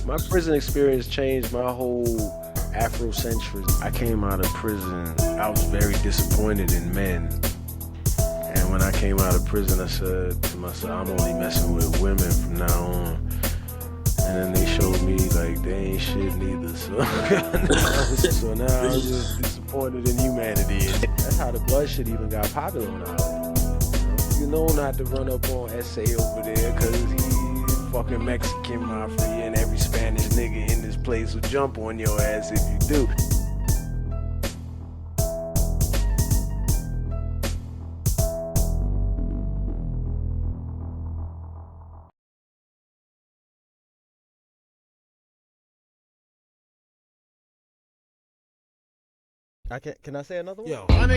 My prison experience changed my whole Afrocentrism. I came out of prison. I was very disappointed in men. And when I came out of prison, I said to myself, I'm only messing with women from now on. And then they showed me like they ain't shit neither. So now I'm just disappointed in humanity. That's how the blood shit even got popular on the album. You know not to run up on SA over there because he's fucking Mexican mafia and every Spanish nigga in this place will jump on your ass if you do. Can I say another one? Yo, I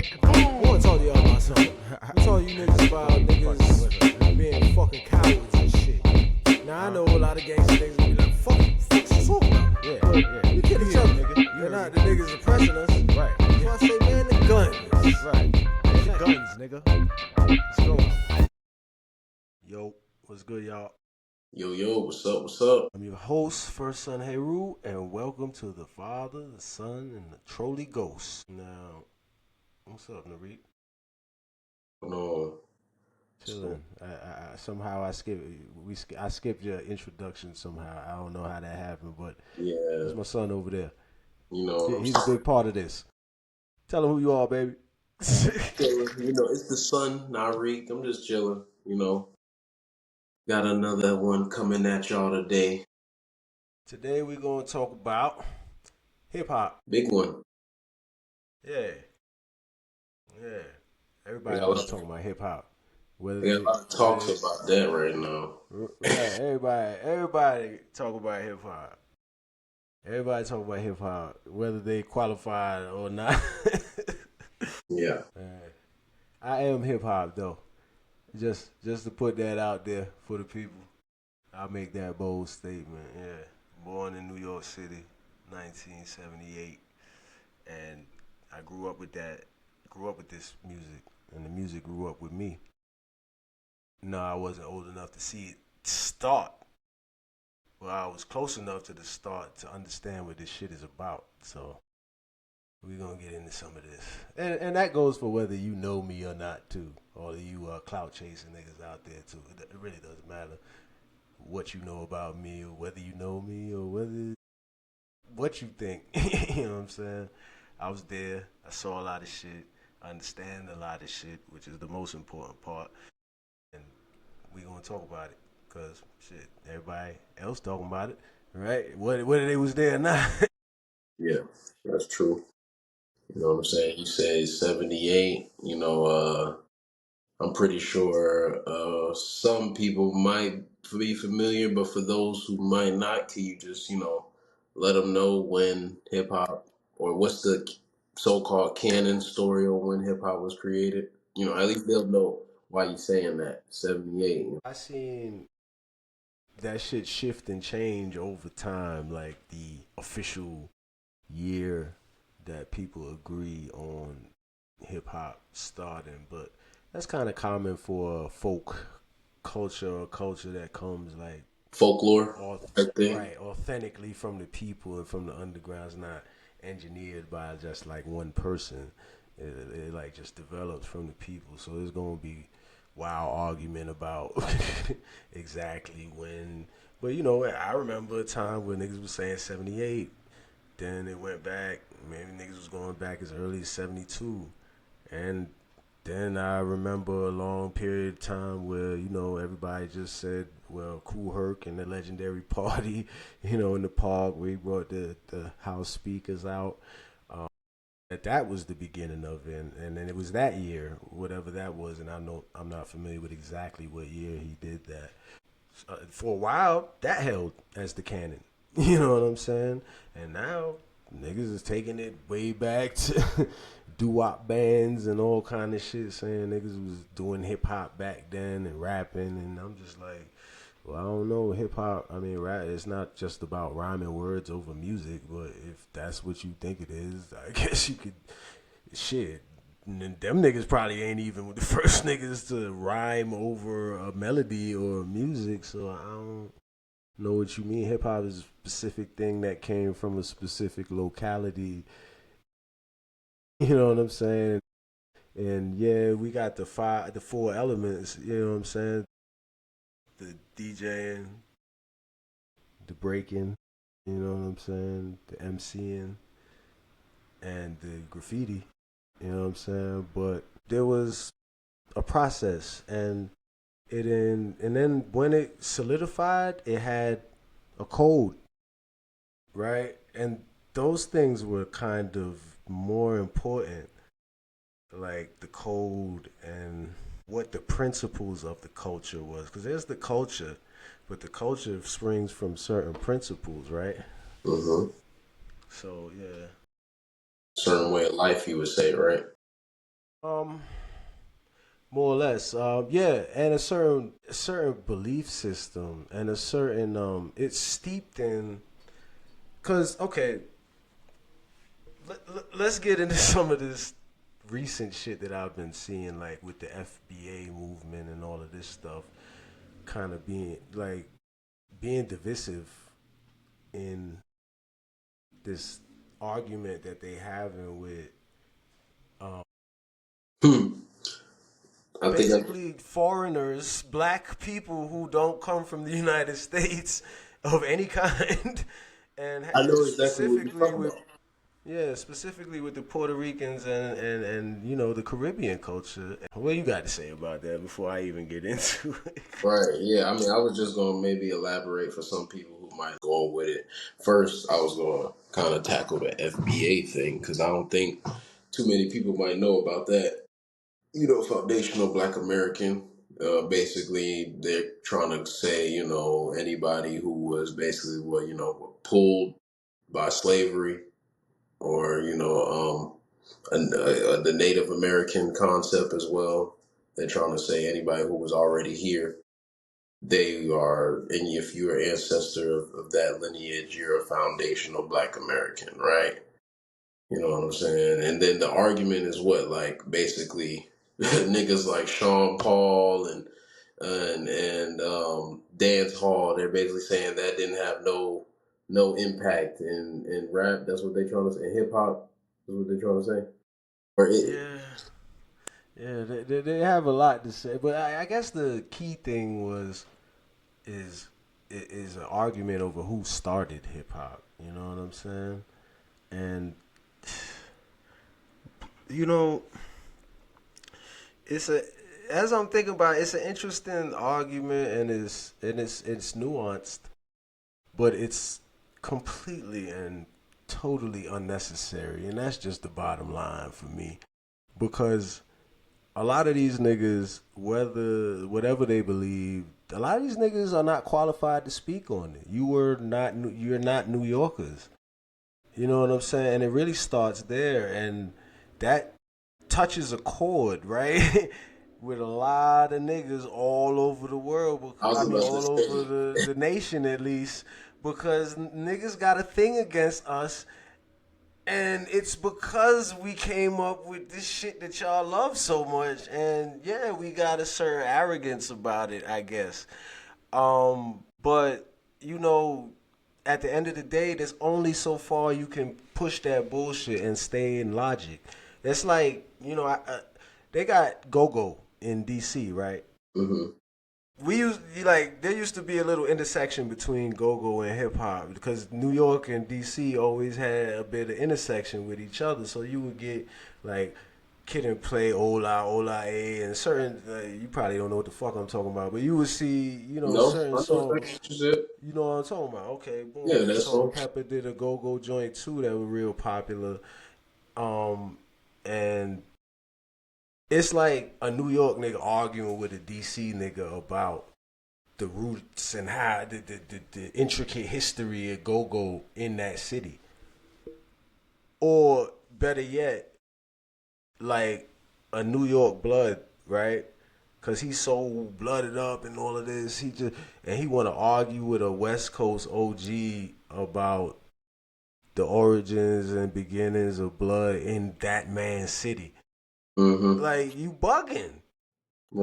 want to talk to y'all about something. I'm talking to you niggas about niggas being fucking cowards and shit. Now I know a lot of gangster niggas will be like, fuck you talking about? Yeah. We kill each other, nigga. They're not the niggas oppressing us. Right. So I say, man, the guns. Right. The guns, nigga. Let's go. Yo, what's good, y'all? Yo, what's up, what's up? I'm your host, First Son Heru, and welcome to the Father, the Son, and the Trolley Ghost. Now, what's up, Nyriq? No. Chilling. Somehow I skipped your introduction somehow. I don't know how that happened, but Yeah, there's my son over there. he's He's a big part of this. Tell him who you are, baby. it's the sun, Nyriq. I'm just chilling. Got another one coming at y'all today. Today we're gonna talk about hip hop. Big one. Yeah. Everybody Got a always lot, talking about hip hop. Whether got a lot of talks about that right now. Right, everybody talk about hip hop. Everybody talk about hip hop, whether they qualified or not. Yeah. I am hip hop though. Just to put that out there for the people. I'll make that bold statement. Yeah. Born in New York City, 1978, and I grew up with this music, and the music grew up with me. No, I wasn't old enough to see it start. Well, I was close enough to the start to understand what this shit is about. So we're gonna get into some of this, and that goes for whether you know me or not too, or you clout chasing niggas out there too. It really doesn't matter what you know about me, or whether you know me, or whether what you think. You know what I'm saying? I was there. I saw a lot of shit. I understand a lot of shit, which is the most important part. And we gonna talk about it, cause shit, everybody else talking about it, right? Whether they was there or not. Yeah, that's true. You know what I'm saying? He says 78. I'm pretty sure some people might be familiar, but for those who might not, can you just, let them know when hip hop, or what's the so-called canon story on when hip hop was created? At least they'll know why you saying that. 78. I seen that shit shift and change over time, like the official year that people agree on hip hop starting, but that's kind of common for folk culture, a culture that comes like Folklore, I think. right, authentically from the people and from the underground. It's not engineered by just like one person. It like just develops from the people. So there's gonna be wild argument about exactly when. But I remember a time when niggas was saying 78. Then it went back. Maybe niggas was going back as early as 72. And then I remember a long period of time where, everybody just said, well, Kool Herc and the legendary party, in the park where he brought the house speakers out. That was the beginning of it. And then it was that year, whatever that was. And I'm not familiar with exactly what year he did that. For a while, that held as the canon. You know what I'm saying? And now niggas is taking it way back to doo-wop bands and all kind of shit, saying niggas was doing hip hop back then and rapping, and I'm just like, well, I don't know, hip hop. I mean, rap. It's not just about rhyming words over music, but if that's what you think it is, I guess you could. Shit, them niggas probably ain't even the first niggas to rhyme over a melody or music, so I don't. Know what you mean? Hip hop is a specific thing that came from a specific locality. You know what I'm saying? And yeah, we got the four elements. You know what I'm saying? The DJing, the breaking. You know what I'm saying? The MCing and the graffiti. You know what I'm saying? But there was a process, and then when it solidified, it had a code, right? And those things were kind of more important, like the code and what the principles of the culture was, because there's the culture, but the culture springs from certain principles, right? Mm-hmm. So yeah. Certain way of life, you would say, right? um More or less, yeah, and a certain belief system and a certain it's steeped in. Cause okay, let's get into some of this recent shit that I've been seeing, like with the FBA movement and all of this stuff, kind of being divisive in this argument that they having with um, Hmm. I think basically foreigners, black people who don't come from the United States of any kind, and I know exactly what you're specifically talking with about. specifically with the Puerto Ricans and you know the Caribbean culture. What you got to say about that before I even get into it? Right. Yeah. I mean, I was just going to maybe elaborate for some people who might go with it. First, I was going to kind of tackle the FBA thing because I don't think too many people might know about that. You know, foundational Black American. Basically, they're trying to say, you know, anybody who was basically, well, you know, pulled by slavery or, you know, the Native American concept as well. They're trying to say anybody who was already here, they are, and if you're an ancestor of that lineage, you're a foundational Black American, right? You know what I'm saying? And then the argument is what, like basically, niggas like Sean Paul and Dance Hall, they're basically saying that didn't have no impact in rap. That's what they're trying to say. In hip hop, is what they're trying to say. Or it, Yeah, yeah, they have a lot to say, but I guess the key thing is is an argument over who started hip hop. You know what I'm saying? And you know, it's a as I'm thinking about it, it's an interesting argument, and it's nuanced, but it's completely and totally unnecessary, and that's just the bottom line for me. Because a lot of these niggas, whatever they believe, a lot of these niggas are not qualified to speak on it. You're not New Yorkers. You know what I'm saying? And it really starts there, and that touches a chord, right? With a lot of niggas all over the world. I was I mean, about to all over say, the nation at least, because niggas got a thing against us, and it's because we came up with this shit that y'all love so much, and yeah, we got a certain arrogance about it, I guess. But you know, at the end of the day, there's only so far you can push that bullshit and stay in logic. It's like, you know, they got Go Go in DC, right? hmm We used like there used to be a little intersection between go-go and hip hop because New York and DC always had a bit of intersection with each other. So you would get like Kid and Play, Ola, Ola A, and certain you probably don't know what the fuck I'm talking about, but you would see no, certain I know songs. exactly what you said. You know what I'm talking about? Okay, boom. Yeah, And that's Salt and all. Pepper did a go-go joint too that were real popular. Um, and it's like a New York nigga arguing with a DC nigga about the roots and how the intricate history of go-go in that city. Or better yet, like a New York blood, right? Cause he's so blooded up and all of this. He want to argue with a West Coast OG about the origins and beginnings of blood in that man's city. Hmm. Like you bugging.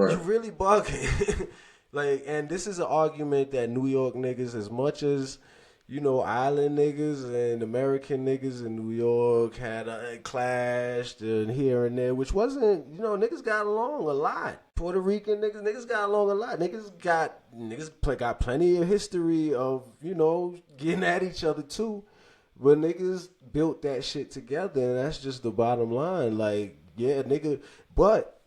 You Right. really bugging. Like, and this is an argument that New York niggas, as much as island niggas and American niggas in New York had clashed and here and there, which wasn't, niggas got along a lot. Puerto Rican niggas got along a lot. Got plenty of history of getting at each other too, but niggas built that shit together, and that's just the bottom line. Like, yeah, nigga, but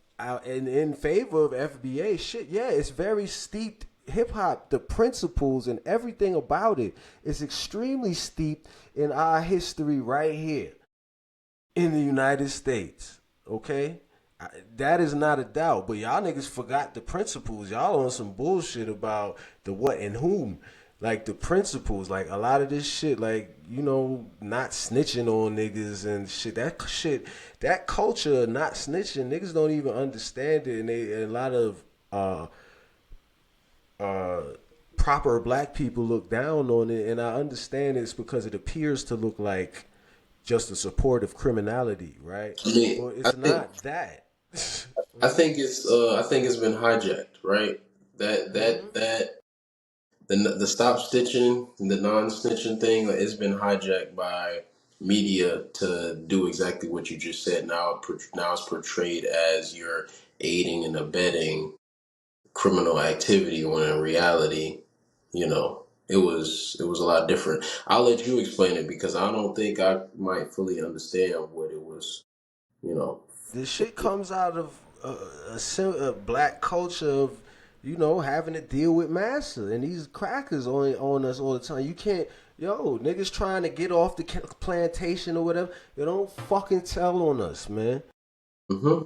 in favor of FBA shit, yeah, it's very steeped hip hop. The principles and everything about it is extremely steeped in our history right here in the United States. Okay, that is not a doubt. But y'all niggas forgot the principles. Y'all on some bullshit about the what and whom. Like the principles, like a lot of this shit, like not snitching on niggas and shit. That culture of not snitching, niggas don't even understand it, and a lot of proper black people look down on it, and I understand it's because it appears to look like just a support of criminality, right? I mean, But it's not that. I think it's been hijacked, right? That the stop stitching, the non snitching thing, like, it's been hijacked by media to do exactly what you just said. Now it's portrayed as you're aiding and abetting criminal activity, when in reality, it was a lot different. I'll let you explain it because I don't think I might fully understand what it was. You know, This shit comes out of a black culture of having to deal with massa and these crackers on us all the time. You can't, niggas trying to get off the plantation or whatever. You don't fucking tell on us, man. hmm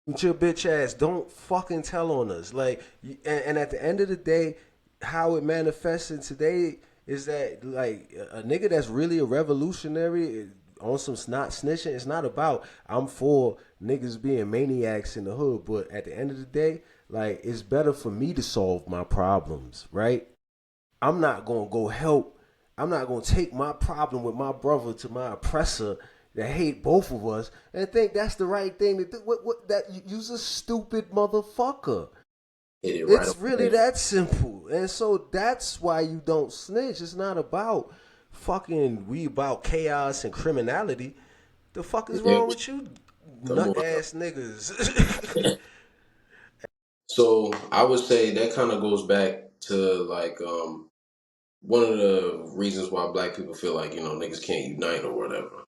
With your bitch ass, don't fucking tell on us. Like, and at the end of the day, how it manifests in today is that, like, a nigga that's really a revolutionary on some not snitching. It's not about I'm for niggas being maniacs in the hood, but at the end of the day, like, it's better for me to solve my problems, right? I'm not gonna go help. I'm not gonna take my problem with my brother to my oppressor that hate both of us and think that's the right thing to do. That you's a stupid motherfucker. hit it right It's up really there. that simple. And so that's why you don't snitch. It's not about we about chaos and criminality. The fuck is Yeah, wrong with you come nut on. ass niggas? So I would say that kind of goes back to like one of the reasons why black people feel like niggas can't unite or whatever.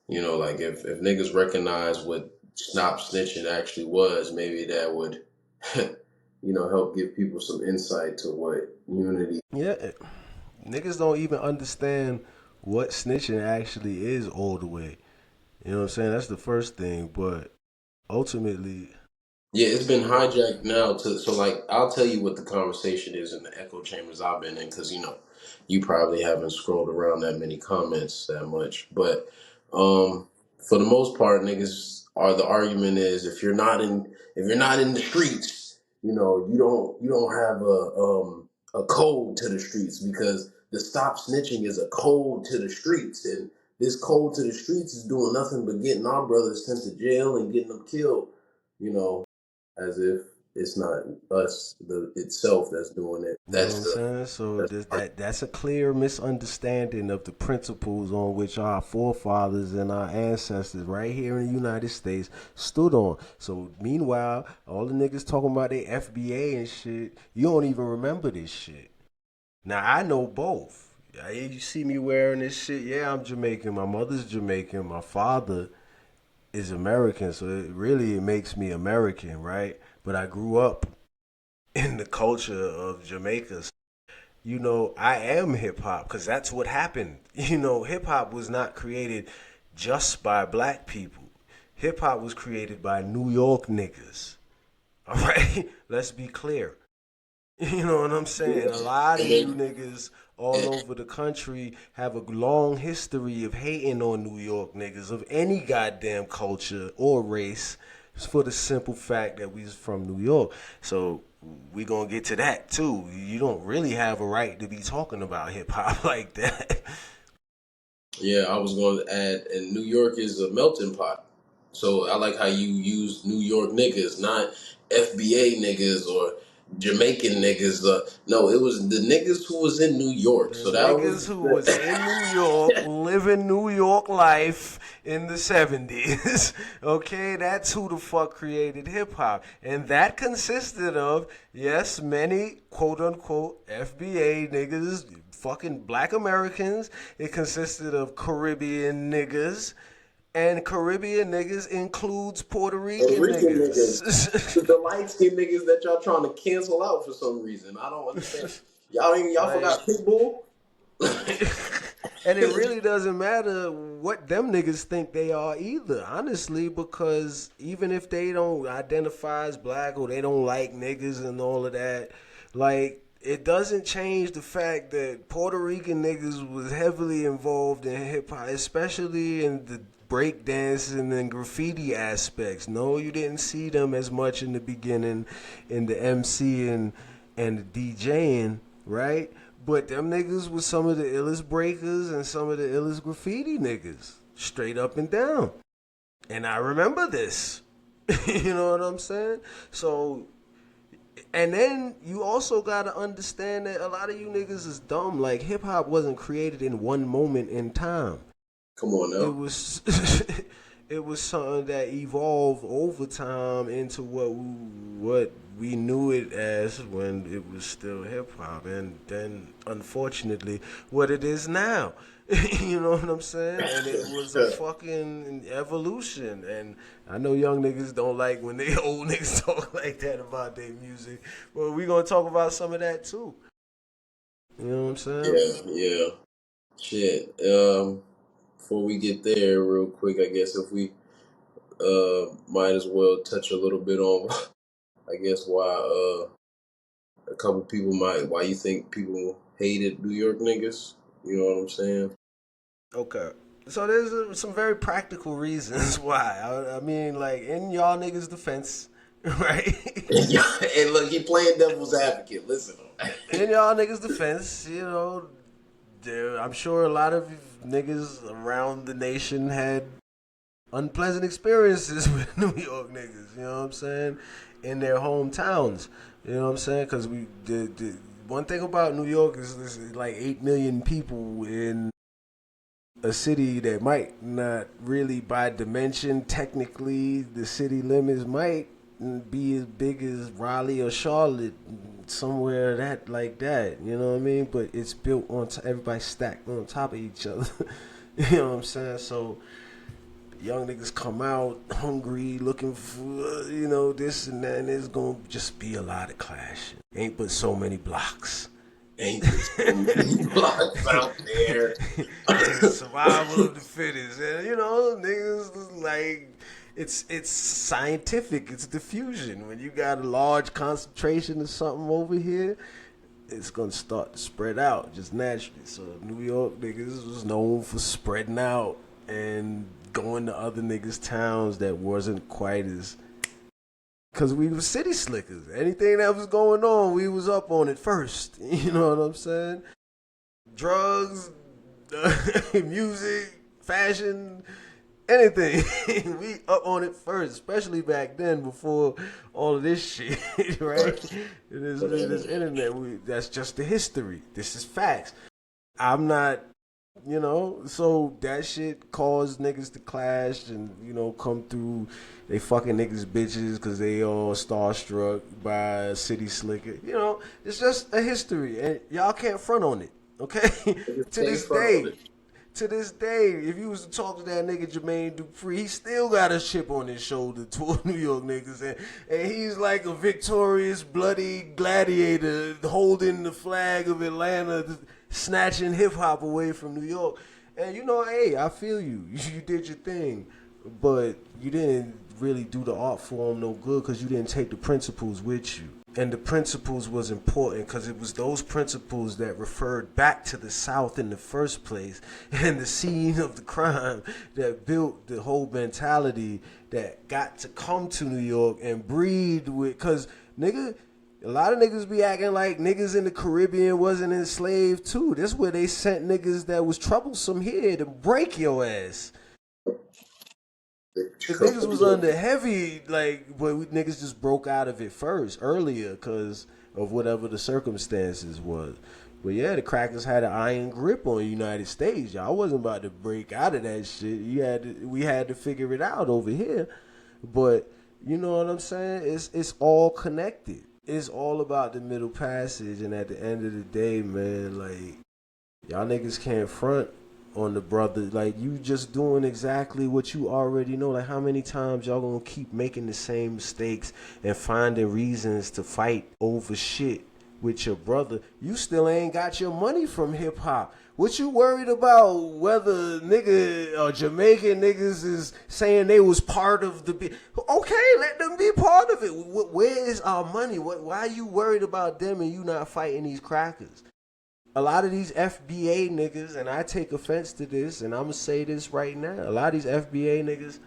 Like if niggas recognize what stop snitching actually was, maybe that would help give people some insight to what unity. Yeah, niggas don't even understand what snitching actually is all the way. You know what I'm saying? That's the first thing. But ultimately, Yeah, it's been hijacked now to so like I'll tell you what the conversation is in the echo chambers I've been in because you probably haven't scrolled around that many comments that much, but for the most part, niggas are the argument is if you're not in the streets, you don't have a code to the streets because the stop snitching is a code to the streets, and this code to the streets is doing nothing but getting our brothers sent to jail and getting them killed. You know, as if it's not us the itself that's doing it. you know what I'm saying? So That's the that's a clear misunderstanding of the principles on which our forefathers and our ancestors right here in the United States stood on. So meanwhile, all the niggas talking about their FBA and shit, you don't even remember this shit. Now I know both. You see me wearing this shit. Yeah, I'm Jamaican. My mother's Jamaican. My father is American. So it makes me American, right? But I grew up in the culture of Jamaica. I am hip hop because that's what happened. Hip hop was not created just by black people. Hip hop was created by New York niggas. All right, let's be clear. You know what I'm saying? A lot of you niggas all over the country have a long history of hating on New York niggas of any goddamn culture or race for the simple fact that we was from New York. So we gonna get to that too. You don't really have a right to be talking about hip hop like that. Yeah, I was going to add, and New York is a melting pot. So I like how you use New York niggas, not FBA niggas or Jamaican niggas. No, it was the niggas who was in New York. The So that niggas was who was in New York, living New York life in the 70s. Okay, that's who the fuck created hip hop. And that consisted of, yes, many quote unquote FBA niggas, fucking black Americans. It consisted of Caribbean niggas. And Caribbean niggas includes Puerto Rican Rican niggas. niggas. The light skinned niggas that y'all trying to cancel out for some reason. I don't understand. Y'all Like, forgot Pitbull? and it really doesn't matter what them niggas think they are either, honestly, because even if they don't identify as black or they don't like niggas and all of that, like, it doesn't change the fact that Puerto Rican niggas was heavily involved in hip hop, especially in the breakdancing and graffiti aspects. No, you didn't see them as much in the beginning in the MC and the DJing, right? But them niggas was some of the illest breakers and some of the illest graffiti niggas, straight up and down. And I remember this. You know what I'm saying? So, and then you also gotta understand that a lot of you niggas is dumb. Like, hip hop wasn't created in one moment in time. Come on It now. was it was something that evolved over time into what we knew it as when it was still hip hop, and then unfortunately what it is now. You know what I'm saying? And it was a fucking evolution. And I know young niggas don't like when they old niggas talk like that about their music, but we gonna talk about some of that too. You know what I'm saying? Yeah. Shit. Before we get there, real quick, I guess if we might as well touch a little bit on, I guess why a couple people why you think people hated New York niggas. You know what I'm saying? Okay. So there's some very practical reasons why. I mean, like, in y'all niggas' defense, right? And look, he playing devil's advocate. Listen. In y'all niggas' defense, you know, I'm sure a lot of niggas around the nation had unpleasant experiences with New York niggas, you know what I'm saying? In their hometowns, you know what I'm saying? Because the one thing about New York is there's like 8 million people in a city that might not really, by dimension, technically, the city limits might be as big as Raleigh or Charlotte, somewhere that like that. You know what I mean? But it's built on everybody stacked on top of each other. You know what I'm saying? So young niggas come out hungry, looking for this and that, and there's gonna just be a lot of clash. Ain't but so many blocks. Ain't so many blocks out there. Survival of the fittest, and niggas like it's scientific. It's diffusion. When you got a large concentration of something over here, it's gonna start to spread out just naturally. So New York niggas was known for spreading out and going to other niggas' towns that wasn't quite as. Cause we was city slickers. Anything that was going on, we was up on it first. You know what I'm saying? Drugs, music, fashion, anything. We up on it first, especially back then before all of this shit, right? This internet, that's just the history. This is facts. I'm not, so that shit caused niggas to clash and, come through. They fucking niggas bitches because they all starstruck by a city slicker. It's just a history, and y'all can't front on it, okay? To this day, if you was to talk to that nigga Jermaine Dupri, he still got a chip on his shoulder toward New York niggas, and he's like a victorious, bloody gladiator holding the flag of Atlanta, snatching hip hop away from New York. And hey, I feel you. You did your thing, but you didn't really do the art form no good because you didn't take the principles with you. And the principles was important because it was those principles that referred back to the South in the first place and the scene of the crime that built the whole mentality that got to come to New York and breed with. Because, nigga, a lot of niggas be acting like niggas in the Caribbean wasn't enslaved too. That's where they sent niggas that was troublesome here to break your ass. The niggas was under heavy, like, but niggas just broke out of it earlier, because of whatever the circumstances was. But yeah, the crackers had an iron grip on the United States. Y'all wasn't about to break out of that shit. We had to figure it out over here. But you know what I'm saying? It's all connected. It's all about the middle passage. And at the end of the day, man, like y'all niggas can't front on the brother. Like you just doing exactly what you already know. Like how many times y'all gonna keep making the same mistakes and finding reasons to fight over shit with your brother? You still ain't got your money from hip hop. What you worried about whether nigga or Jamaican niggas is saying they was part of the okay, let them be part of it. Where is our money? Why are you worried about them and you not fighting these crackers? A lot of these FBA niggas, and I take offense to this, and I'm gonna say this right now. A lot of these FBA niggas,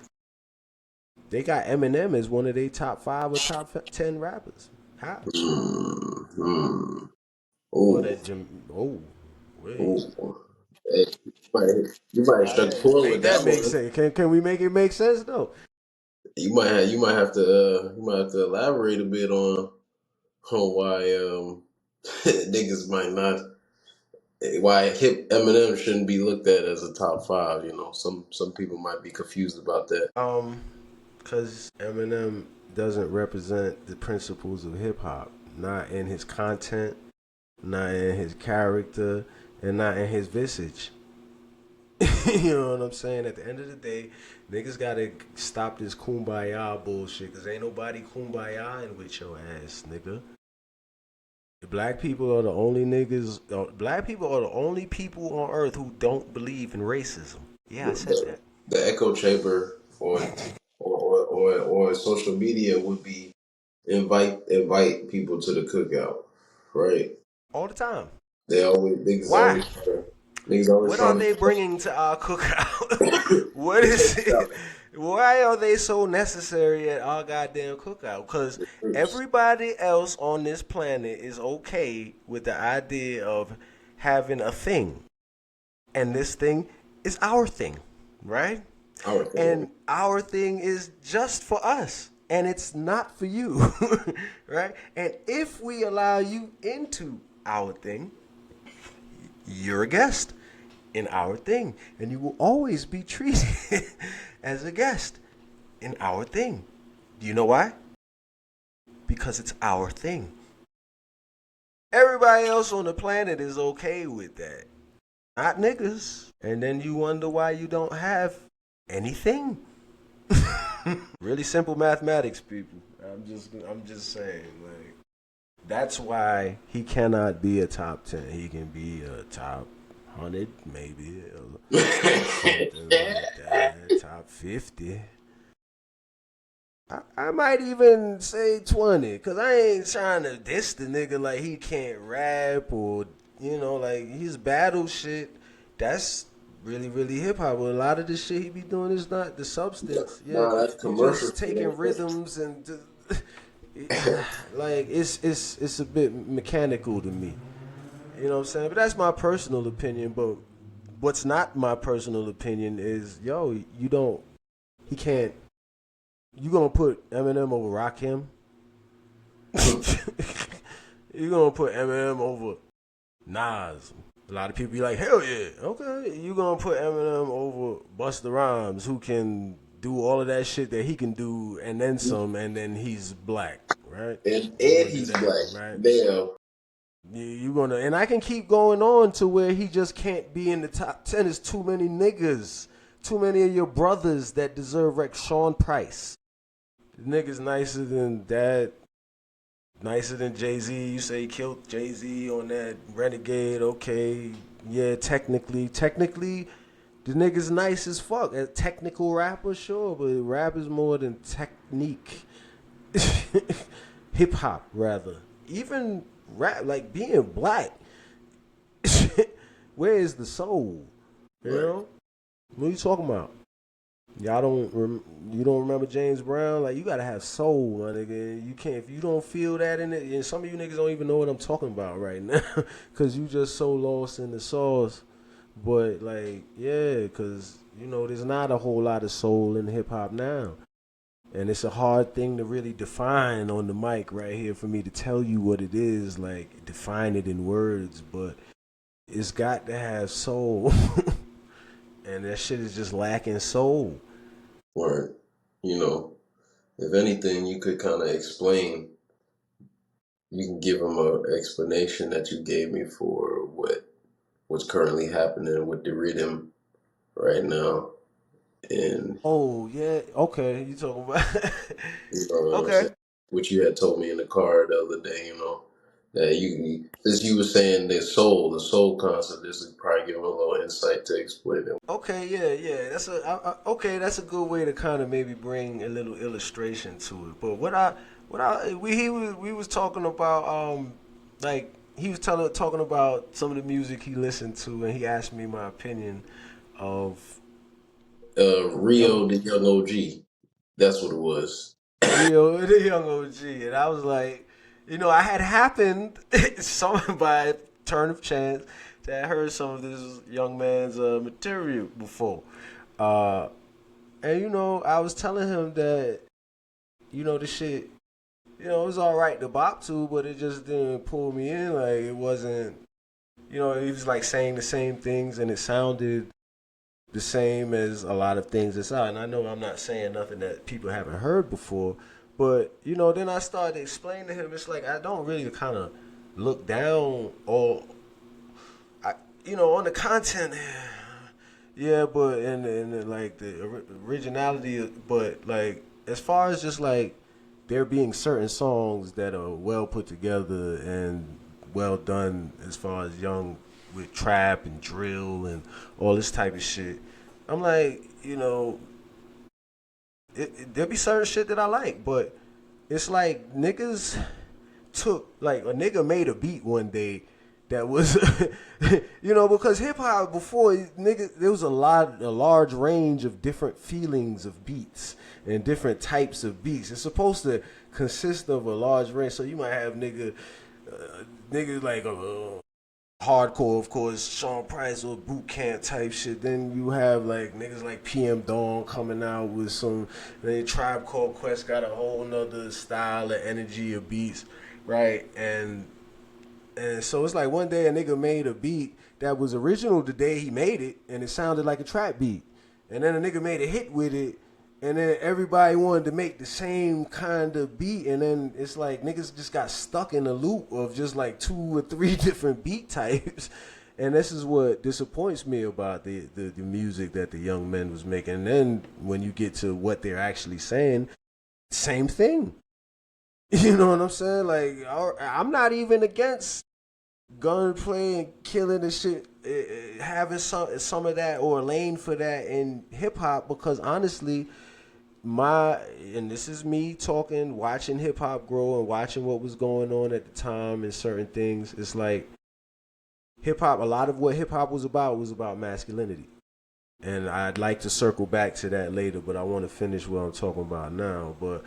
they got Eminem as one of their top 5 or top 10 rappers. How? Mm-hmm. Well, Oh, that wait. oh. Hey, you might have struck a chord Make with that that make one. sense. Can we make it make sense though? You might have to elaborate a bit on why niggas might not why hip Eminem shouldn't be looked at as a top 5. You know, some people might be confused about that. Because Eminem doesn't represent the principles of hip hop, not in his content, not in his character, and not in his visage. You know what I'm saying? At the end of the day, niggas gotta stop this kumbaya bullshit, because ain't nobody kumbayaing with your ass, nigga. Black people are the only niggas. Black people are the only people on earth who don't believe in racism. Yeah, I said The, that. the echo chamber or social media would be invite people to the cookout, right? All the time. They always Why? niggas always What are trying they to bringing to our cookout? What is check it? out Why are they so necessary at our goddamn cookout? Because the groups. everybody else on this planet is okay with the idea of having a thing. And this thing is our thing, right? Our thing. And our thing is just for us. And it's not for you, right? And if we allow you into our thing, you're a guest in our thing, and you will always be treated as a guest in our thing. Do you know why? Because it's our thing. Everybody else on the planet is okay with that. Not niggas. And then you wonder why you don't have anything. Really simple mathematics, people. I'm just saying, like, that's why he cannot be a top 10. He can be a top 100, maybe, or something like that. Top 50. I might even say 20, because I ain't trying to diss the nigga like he can't rap or, like his battle shit. That's really, really hip hop. But a lot of the shit he be doing is not the substance. Yeah, Nah, that's you commercial. just taking rhythms and like it's a bit mechanical to me. You know what I'm saying? But that's my personal opinion. But what's not my personal opinion is, he can't. You gonna put Eminem over Rakim? You gonna put Eminem over Nas? A lot of people be like, hell yeah, okay. You gonna put Eminem over Busta Rhymes, who can do all of that shit that he can do, and then some, and then he's black, right? And You gonna do he's that, black. right? Damn. You gonna, and I can keep going on to where he just can't be in the top 10. There's too many niggas, too many of your brothers that deserve Sean Price. The nigga's nicer than that, nicer than Jay-Z. You say he killed Jay-Z on that Renegade, okay. Yeah, technically, the nigga's nice as fuck. A technical rapper, sure, but rap is more than technique. Hip hop, rather. Even rap, like being black. Where is the soul? You know? What are you talking about? You don't remember James Brown? Like, you gotta have soul, my nigga. You can't, if you don't feel that in it, and some of you niggas don't even know what I'm talking about right now, cause you just so lost in the sauce. But like, yeah, cause there's not a whole lot of soul in hip hop now. And it's a hard thing to really define on the mic right here for me to tell you what it is, like define it in words, but it's got to have soul. And that shit is just lacking soul. Or, you know, if anything, you could kind of explain. You can give them a explanation that you gave me for what's currently happening with the rhythm right now, and Oh yeah, okay. You talking about you know what I'm okay. saying. What you had told me in the car the other day, you know, that as you were saying, the soul concept. This would probably give them a little insight to explain it. Okay, yeah, yeah. Okay. That's a good way to kind of maybe bring a little illustration to it. But we was talking about like he was talking about some of the music he listened to, and he asked me my opinion of Rio, young the young OG. That's what it was. Rio, the young OG, and I was like, I had happened some by turn of chance that I heard some of this young man's material before. Uh, And I was telling him that the shit, it was all right to bop to, but it just didn't pull me in. Like it wasn't, he was like saying the same things, and it sounded the same as a lot of things that's out. And I know I'm not saying nothing that people haven't heard before, but then I started to explain to him. It's like I don't really kind of look down or, on the content. Yeah, but and like the originality, but like as far as just like there being certain songs that are well put together and well done, as far as young with trap and drill and all this type of shit, I'm like, there be certain shit that I like, but it's like niggas took like a nigga made a beat one day that was because hip hop before nigga there was a large range of different feelings of beats and different types of beats. It's supposed to consist of a large range, so you might have niggas like hardcore, of course, Sean Price or boot camp type shit. Then you have like niggas like PM Dawn coming out with some. Then Tribe Called Quest got a whole nother style of energy of beats, right? And so it's like one day a nigga made a beat that was original the day he made it, and it sounded like a trap beat. And then a nigga made a hit with it, and then everybody wanted to make the same kind of beat, and then it's like niggas just got stuck in a loop of just like 2 or 3 different beat types. And this is what disappoints me about the music that the young men was making. And then when you get to what they're actually saying, same thing. You know what I'm saying? Like, I'm not even against gunplay and killing and shit, having some of that or a lane for that in hip hop, because honestly, and this is me talking, watching hip hop grow and watching what was going on at the time and certain things. It's like hip hop. A lot of what hip hop was about masculinity. And I'd like to circle back to that later, but I want to finish what I'm talking about now. But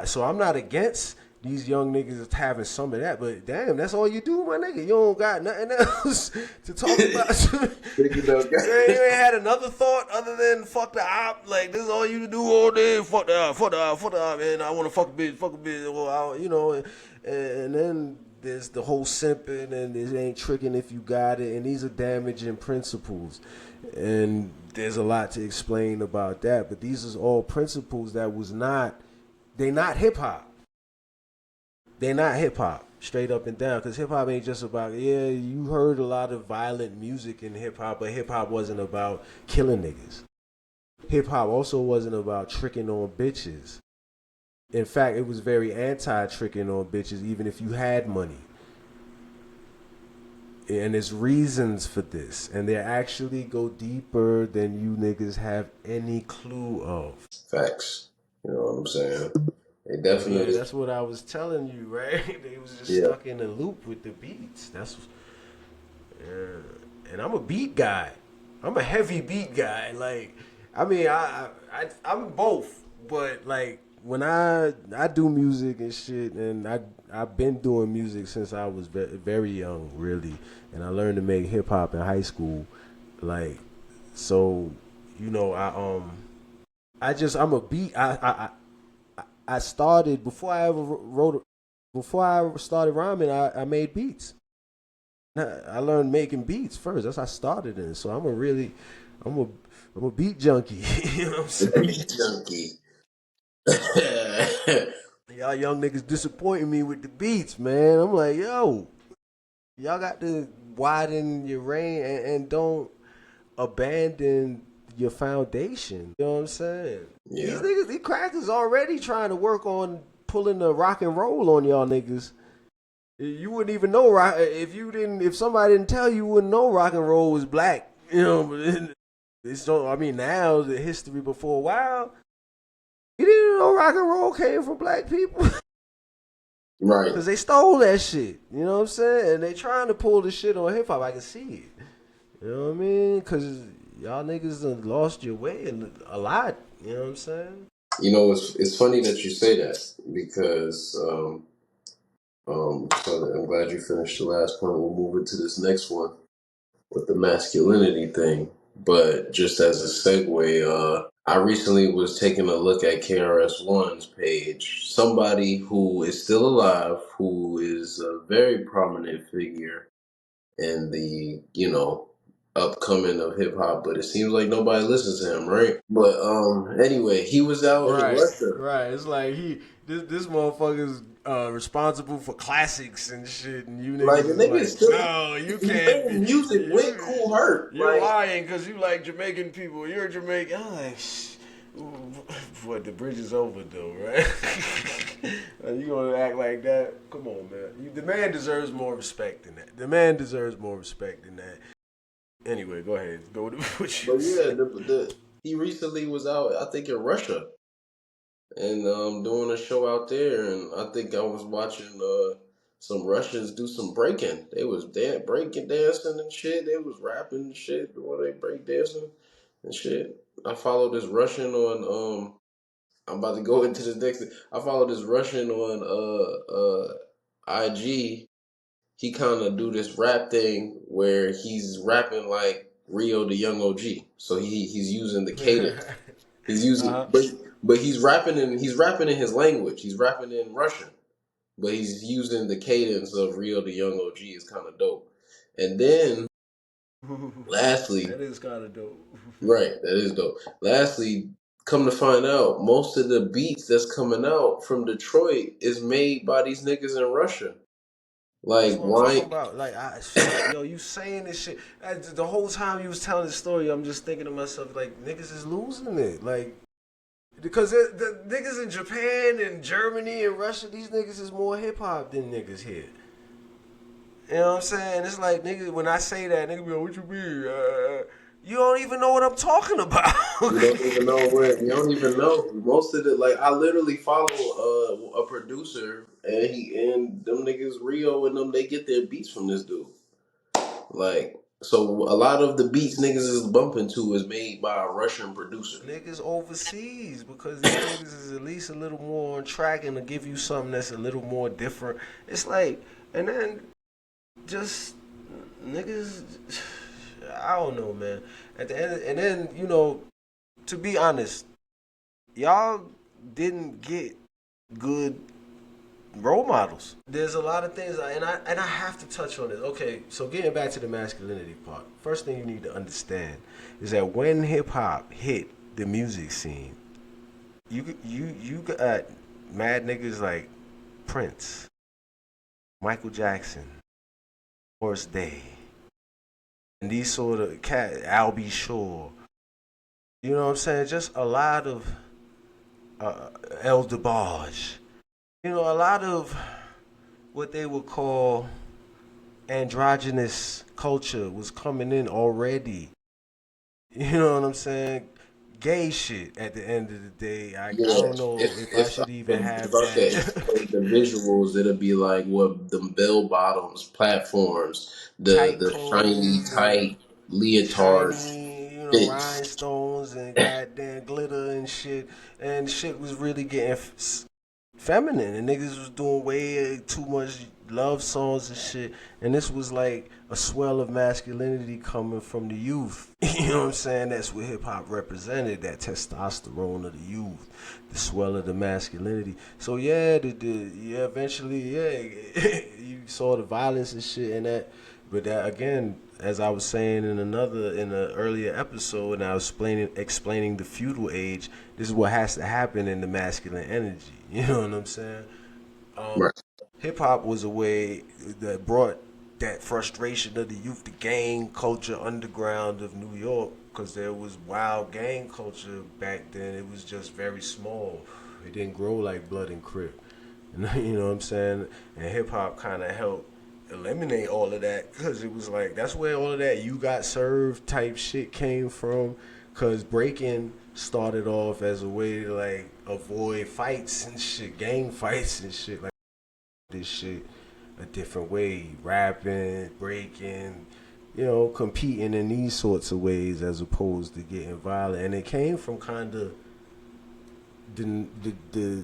so I'm not against these young niggas having some of that, but damn, that's all you do, my nigga. You don't got nothing else to talk about. You ain't had another thought other than fuck the op. Like this is all you do all day. Fuck the op, and I want to fuck a bitch. Well, and then there's the whole simping and it ain't tricking if you got it, and these are damaging principles. And there's a lot to explain about that, but these are all principles that they not hip hop. They not hip hop, straight up and down, because hip hop ain't just about, you heard a lot of violent music in hip hop, but hip hop wasn't about killing niggas. Hip hop also wasn't about tricking on bitches. In fact, it was very anti-tricking on bitches, even if you had money. And there's reasons for this, and they actually go deeper than you niggas have any clue of. Facts. You know what I'm saying? They But yeah, definitely. that's what I was telling you, right? They was just Yeah. stuck in a loop with the beats. And I'm a beat guy. I'm a heavy beat guy. Like, I mean, I'm both, but like when I do music and shit, and I've been doing music since I was very young, really, and I learned to make hip hop in high school, like, so I'm a beat. I started before I ever wrote. Before I started rhyming, I made beats. I learned making beats first. That's how I started in. So I'm a, I'm a beat junkie. You know what I'm The saying? beat junkie. Y'all young niggas disappointing me with the beats, man. I'm like, yo, y'all got to widen your range and don't abandon your foundation. You know what I'm saying? These Yeah. niggas, these crackers already trying to work on pulling the rock and roll on y'all niggas. You wouldn't even know rock if you didn't. If somebody didn't tell you, you wouldn't know rock and roll was black. You know, but it's so. I mean, now the history before a while, you didn't know rock and roll came from black people Right. because they stole that shit. You know what I'm saying? And they trying to pull the shit on hip hop. I can see it. You know what I mean? Because y'all niggas done lost your way a lot. You know what I'm saying? You know, it's funny that you say that because so I'm glad you finished the last point. We'll move into this next one with the masculinity thing. But just as a segue, I recently was taking a look at KRS-One's page. Somebody who is still alive, who is a very prominent figure in the, upcoming of hip hop, but it seems like nobody listens to him, right? But anyway, he was out in Right, Russia. right. It's like this motherfucker's responsible for classics and shit, and you Like niggas the is nigga like, is still no, you he's can't making be. music with You Cool Herc. you're Like lying because you like Jamaican people. You're Jamaican. I'm like, what? The bridge is over though, right? You gonna act like that? Come on, man. The man deserves more respect than that. The man deserves more respect than that. Anyway, go ahead. Go with what you but yeah, said. he recently was out, I think in Russia, and doing a show out there, and I think I was watching some Russians do some breaking. They was breaking dancing and shit. They was rapping and shit while they break dancing and shit. I followed this Russian on I'm about to go into this next thing. I followed this Russian on IG. He kind of do this rap thing where he's rapping like Rio the Young OG. So he's using the cadence. He's using, Uh-huh. but he's rapping in his language. He's rapping in Russian, but he's using the cadence of Rio the Young OG. Is kind of dope. And then lastly, That is kind of dope. right, that is dope. Lastly, come to find out, most of the beats that's coming out from Detroit is made by these niggas in Russia. That's Like what I'm talking why? about. Like, yo, you saying this shit. The whole time you was telling the story, I'm just thinking to myself, like, niggas is losing it. Like, because the niggas in Japan and Germany and Russia, these niggas is more hip hop than niggas here. You know what I'm saying? It's like, niggas, when I say that, niggas be like, what you mean? You don't even know what I'm talking about. You don't even know where. You don't even know most of the like. I literally follow a producer, and them niggas Rio and them. They get their beats from this dude. Like so, a lot of the beats niggas is bumping to is made by a Russian producer. Niggas overseas because these niggas is at least a little more on track and to give you something that's a little more different. It's like, and then just niggas, I don't know, man. At the end, and then to be honest, y'all didn't get good role models. There's a lot of things, and I have to touch on it. Okay, so getting back to the masculinity part, first thing you need to understand is that when hip hop hit the music scene, you got mad niggas like Prince, Michael Jackson, Morris Day, and these sort of cat Albie Shore. You know what I'm saying? Just a lot of El DeBarge. A lot of what they would call androgynous culture was coming in already. You know what I'm saying? Gay shit at the end of the day. I Yeah, don't know if I should even if have I could that. illustrate the visuals, it'll be like what the bell bottoms platforms, Tight the shiny clothes and tight leotards shiny, fits. rhinestones and goddamn glitter and shit. And shit was really getting feminine, and niggas was doing way too much love songs and shit. And this was like a swell of masculinity coming from the youth. You know what I'm saying? That's what hip hop represented, that testosterone of the youth, the swell of the masculinity. So yeah, yeah, eventually, yeah, you saw the violence and shit and that. But that again, as I was saying in an earlier episode, and I was explaining the feudal age. This is what has to happen in the masculine energy. You know what I'm saying? Right. Hip hop was a way that brought that frustration of the youth, the gang culture underground of New York, because there was wild gang culture back then. It was just very small. It didn't grow like blood and crip. You know what I'm saying? And hip hop kind of helped eliminate all of that, because it was like that's where all of that you got served type shit came from, because breaking started off as a way to like avoid fights and shit, gang fights and shit, like this shit a different way, rapping, breaking, you know, competing in these sorts of ways as opposed to getting violent. And it came from kind of the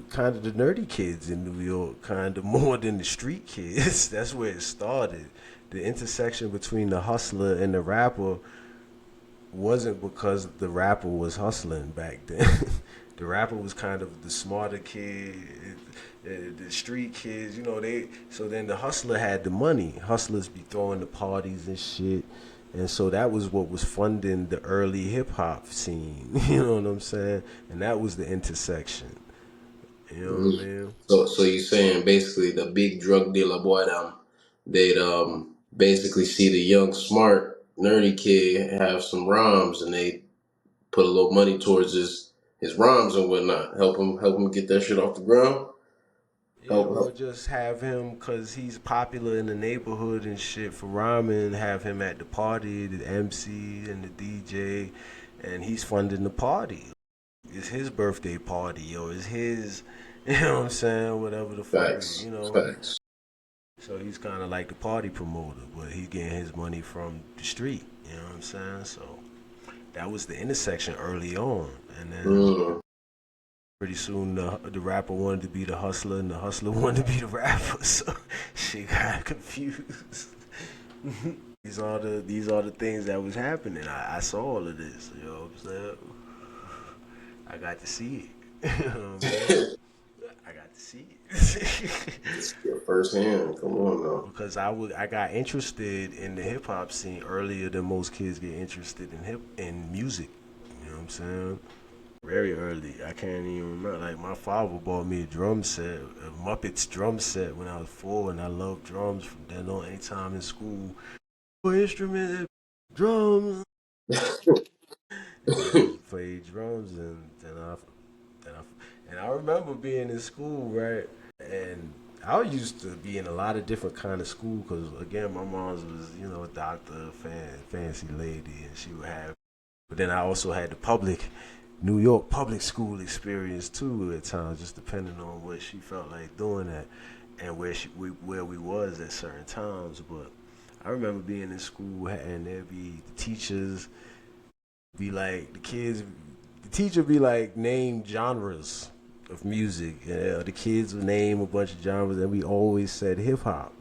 kind of the nerdy kids in New York, kind of more than the street kids. That's where it started. The intersection between the hustler and the rapper wasn't because the rapper was hustling back then. The rapper was kind of the smarter kid, the street kids, you know. So then the hustler had the money. Hustlers be throwing the parties and shit, and so that was what was funding the early hip hop scene. You know what I'm saying? And that was the intersection. You know what I mean? So you saying basically the big drug dealer boy them, they'd basically see the young smart nerdy kid have some rhymes, and they put a little money towards his rhymes and whatnot, help him get that shit off the ground. Yeah, or Help. just have him because he's popular in the neighborhood and shit for rhyming. Have him at the party, the MC and the DJ, and he's funding the party. It's his birthday party, or it's his, you know what I'm saying? Whatever the fuck, Facts, you know. facts. So he's kind of like the party promoter, but he's getting his money from the street. You know what I'm saying? So that was the intersection early on, and then Mm. pretty soon the rapper wanted to be the hustler, and the hustler wanted to be the rapper. So shit got confused. These are the things that was happening. I saw all of this. You know what I'm saying? I got to see it. You know what I mean? I got to see it. It's your first hand. Come on now. Because I got interested in the hip hop scene earlier than most kids get interested in music. You know what I'm saying? Very early. I can't even remember. Like my father bought me a drum set, a Muppets drum set when I was 4, and I loved drums from then on. Anytime in school, what instrument? Drums. And just played drums, and I remember being in school, right? And I used to be in a lot of different kind of school because, again, my mom's was, you know, a doctor, fancy lady, and she would have. But then I also had the New York public school experience too at times, just depending on what she felt like doing at and where we was at certain times. But I remember being in school and there'd be the teachers be like the teacher be like name genres of music. The kids would name a bunch of genres, and we always said hip hop.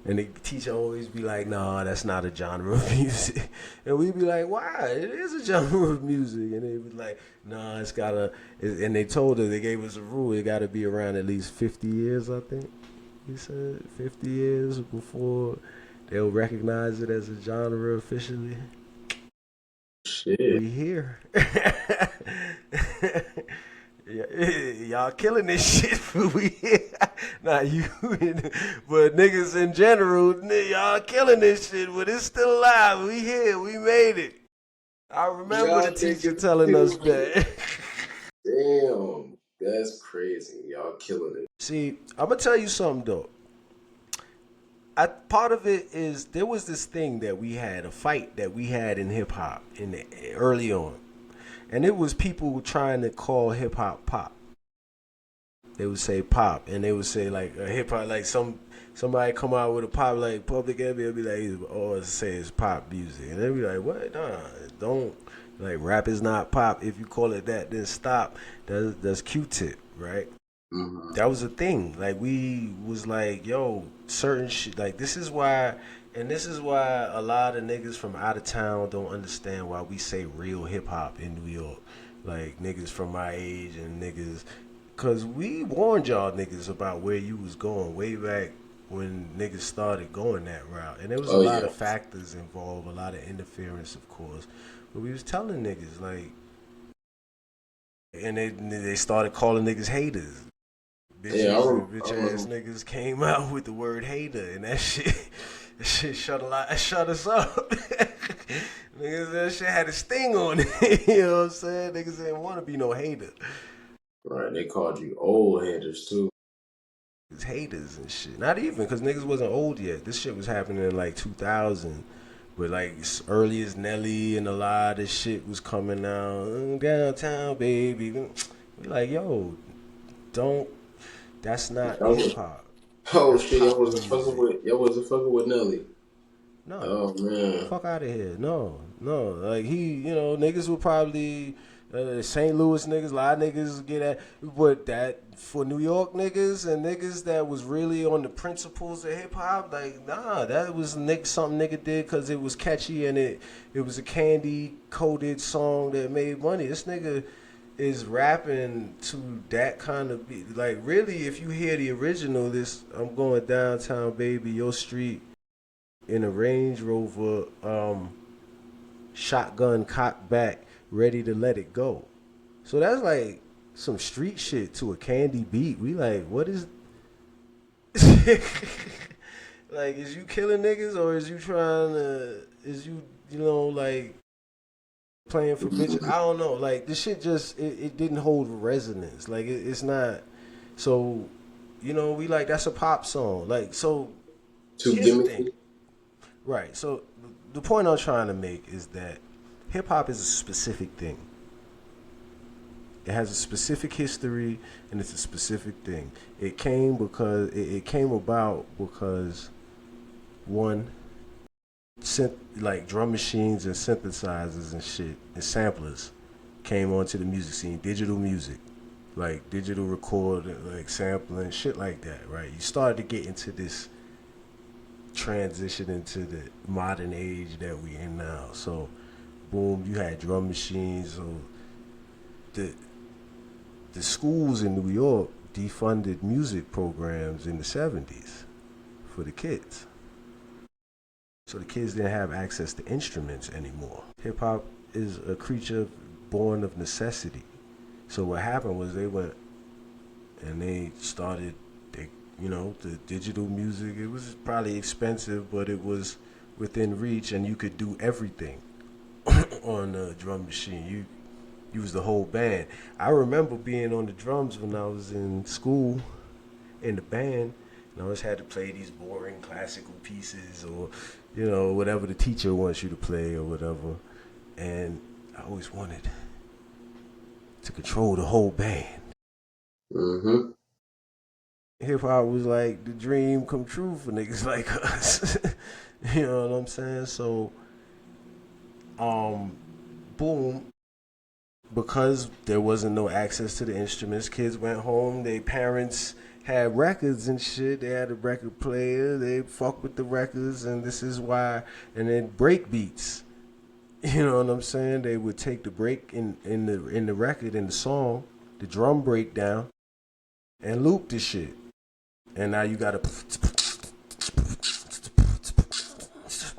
And the teacher always be like, "Nah, that's not a genre of music." And we'd be like, "Why? It is a genre of music." And they was like, "Nah, it's gotta." And they told us, they gave us a rule. It got to be around at least 50 years, I think. He said 50 years before they'll recognize it as a genre officially. Shit. We here. Y'all killing this shit for we here. Not you, but niggas in general, y'all killing this shit, but it's still alive. We here, we made it. I remember Y'all the teacher niggas telling us killing it. that. Damn. That's crazy. Y'all killing it. See, I'm gonna tell you something though. Part of it is there was this thing that we had, a fight that we had in hip hop early on, and it was people trying to call hip hop pop. They would say pop, and they would say like a hip hop, like somebody come out with a pop like Public Enemy, will be like, or say it's pop music, and they'd be like, what? Nah, don't, like, rap is not pop. If you call it that, then stop. That's Q-Tip, right? Mm-hmm. That was a thing. Like we was like, yo, certain shit. Like this is why a lot of niggas from out of town don't understand why we say real hip hop in New York. Like niggas from my age and niggas, cause we warned y'all niggas about where you was going way back when niggas started going that route, and there was a Oh lot yeah. of factors involved, a lot of interference, of course. But we was telling niggas like, and they started calling niggas haters. Yeah, Bitches and I bitch ass remember. niggas came out with the word hater, and that shit shut us up. Niggas, that shit had a sting on it. You know what I'm saying? Niggas didn't want to be no hater. Right, they called you old headers too. It's haters and shit. Not even because niggas wasn't old yet. This shit was happening in like 2000. But like as early as Nelly and a lot of shit was coming out. Downtown, baby. We like, yo, don't. That's not I hip was, hop. oh That's shit, y'all pop wasn't fucking music. with Nelly. No. Oh man. Fuck out of here. No, no. Like niggas would probably St. Louis niggas, a lot of niggas get at, but that for New York niggas and niggas that was really on the principles of hip hop, like nah, that was something nigga did because it was catchy and it was a candy coated song that made money. This nigga is rapping to that kind of beat. Like really, if you hear the original, this I'm going downtown, baby, your street in a Range Rover, shotgun cocked back, ready to let it go. So that's like some street shit to a candy beat. We like, what is like? Is you killing niggas or is you trying to? Is you like playing for bitches? I don't know. Like this shit just it didn't hold resonance. Like it's not. So we like that's a pop song. Like so. Too Here's the thing. gimmicky. Right. So the point I'm trying to make is that hip hop is a specific thing. It has a specific history and it's a specific thing. It came about because one like drum machines and synthesizers and shit and samplers came onto the music scene, digital music, like digital recording, like sampling, shit like that, right? You started to get into this transition into the modern age that we in now. So, boom, you had drum machines. So the the schools in New York defunded music programs in the 70s for the kids. So the kids didn't have access to instruments anymore. Hip hop is a creature born of necessity. So what happened was they went and they started the digital music. It was probably expensive, but it was within reach and you could do everything on a drum machine. You was the whole band. I remember being on the drums when I was in school in the band, and I always had to play these boring classical pieces or whatever the teacher wants you to play or whatever. And I always wanted to control the whole band. Mm-hmm. Hip hop was like the dream come true for niggas like us. You know what I'm saying? So, boom, because there wasn't no access to the instruments, kids went home, their parents had records and shit. They had a record player, they fuck with the records, and this is why. And then break beats. You know what I'm saying? They would take the break in the record, in the song, the drum breakdown, and loop the shit. And now you gotta,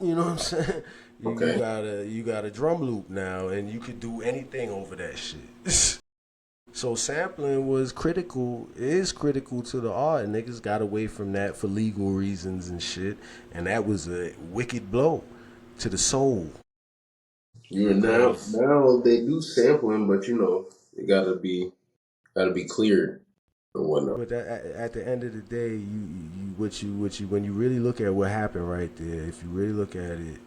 you know what I'm saying? Okay. You got a drum loop now, and you could do anything over that shit. So sampling was critical, is critical to the art, and niggas got away from that for legal reasons and shit, and that was a wicked blow to the soul. You Cause, now they do sampling, but it gotta be cleared and whatnot. but at the end of the day, what you when you really look at what happened right there, if you really look at it,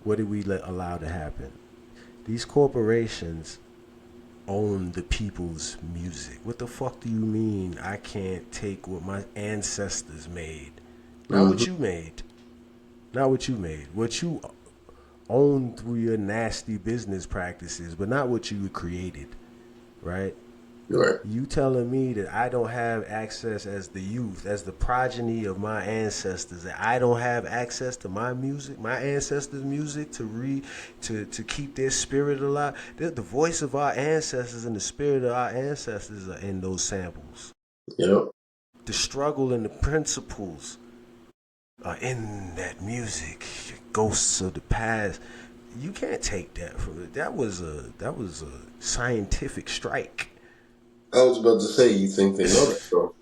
what did we allow to happen? These corporations own the people's music. What the fuck do you mean I can't take what my ancestors made? Not what Mm-hmm. you made. Not what you made. What you own through your nasty business practices, but not what you created, right? Right. You telling me that I don't have access as the youth, as the progeny of my ancestors, that I don't have access to my music, my ancestors' music, to keep their spirit alive? The voice of our ancestors and the spirit of our ancestors are in those samples. Yep. The struggle and the principles are in that music. Ghosts of the past. You can't take that from it. That was a scientific strike. I was about to say, you think they know that, bro?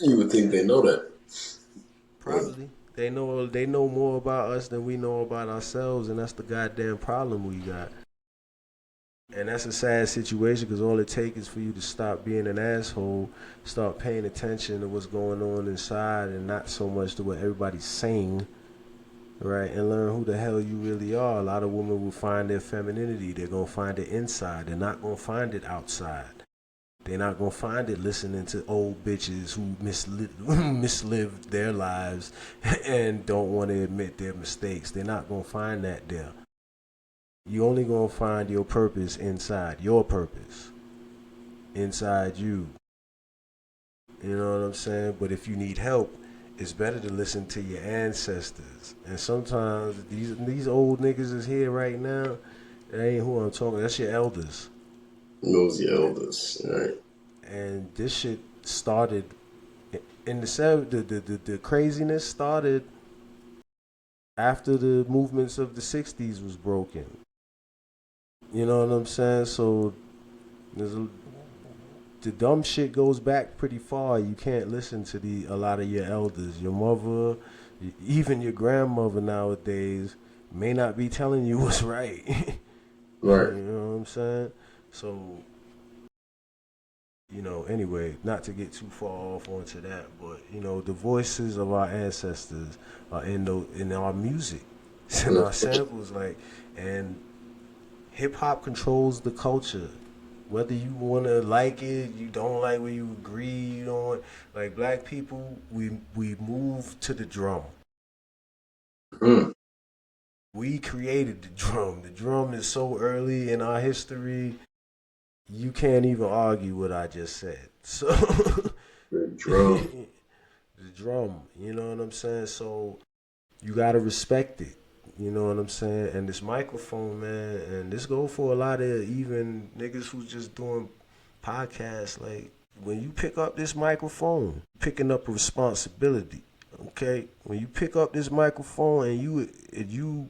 You would think they know that. Yeah. Probably. They know more about us than we know about ourselves, and that's the goddamn problem we got. And that's a sad situation because all it takes is for you to stop being an asshole, start paying attention to what's going on inside, and not so much to what everybody's saying, right? And learn who the hell you really are. A lot of women will find their femininity. They're gonna find it inside. They're not gonna find it outside. They're not gonna find it listening to old bitches who mislived their lives and don't want to admit their mistakes. They're not gonna find that there. You only gonna find your purpose inside. Your purpose inside you. You know what I'm saying? But if you need help, it's better to listen to your ancestors. And sometimes these old niggas is here right now. That ain't who I'm talking. That's your elders. Those the elders, right? And this shit started in the craziness started after the movements of the 60s was broken. You know what I'm saying? So the dumb shit goes back pretty far. You can't listen to a lot of your elders. Your mother, even your grandmother nowadays may not be telling you what's right. Right. You know what I'm saying? So, anyway, not to get too far off onto that, but the voices of our ancestors are in our music, it's in our samples, and hip hop controls the culture. Whether you wanna like it, you don't like, whether you agree, you don't like. Black people, we move to the drum. Mm. We created the drum. The drum is so early in our history. You can't even argue what I just said. So The drum. the drum, you know what I'm saying? So you gotta respect it. You know what I'm saying? And this microphone, man, and this go for a lot of even niggas who's just doing podcasts. Like, when you pick up this microphone, picking up a responsibility. Okay? When you pick up this microphone and you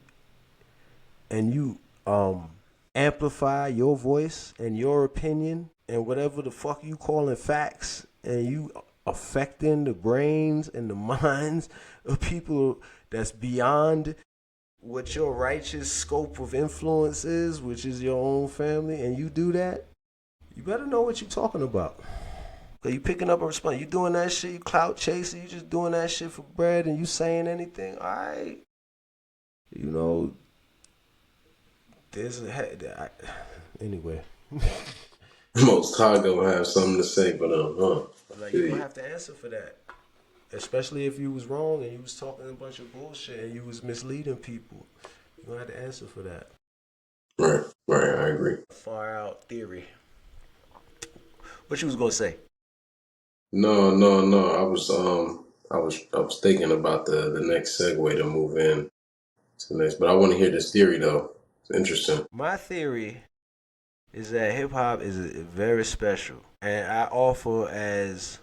amplify your voice and your opinion and whatever the fuck you calling facts, and you affecting the brains and the minds of people that's beyond what your righteous scope of influence is, which is your own family, and you do that, you better know what you're talking about. Cause you picking up a response, you doing that shit, you clout chasing, you just doing that shit for bread, and you saying anything, alright. There's anyway. Most High gonna have something to say, but Like, you gonna have to answer for that. Especially if you was wrong and you was talking a bunch of bullshit and you was misleading people. You're gonna have to answer for that. Right, I agree. Far out theory. What you was gonna say? No. I was thinking about the next segue to move in to the next, but I want to hear this theory though. It's interesting. My theory is that hip hop is very special, and I offer as